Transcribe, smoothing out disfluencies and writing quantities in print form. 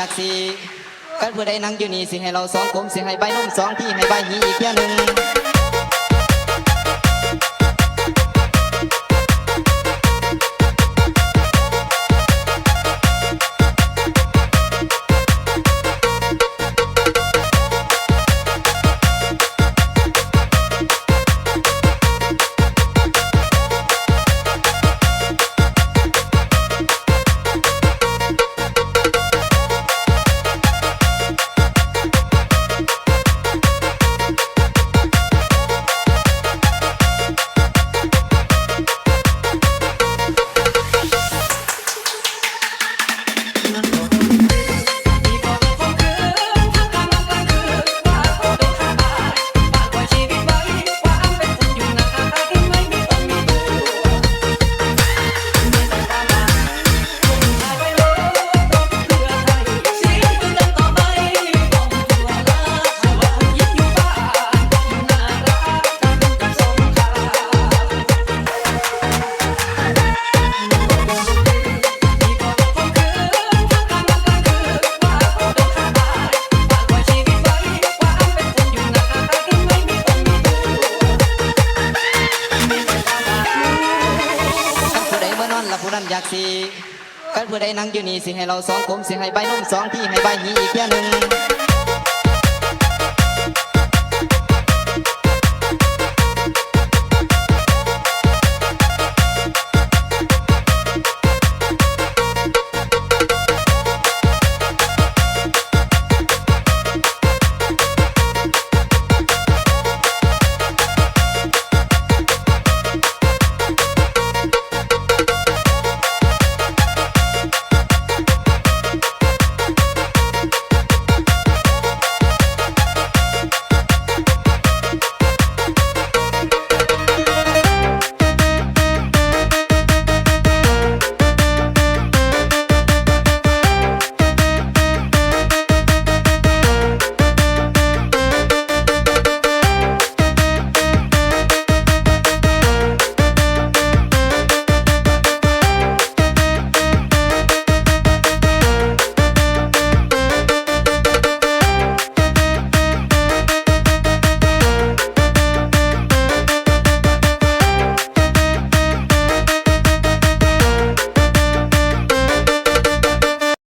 อยากสิกันผู้ใดนั่งอยู่นี่สิให้เราสองกลมสิให้ใบนุ่มสองที่ให้ใบหีอีกเพียงหนึ่งผู้นั้นอยากสิกันผู้ใดนั่งอยู่นี่สิให้เราสองกลมสิให้ใบนุ่มสองที่ให้ใบหีอีกเพียงหนึ่ง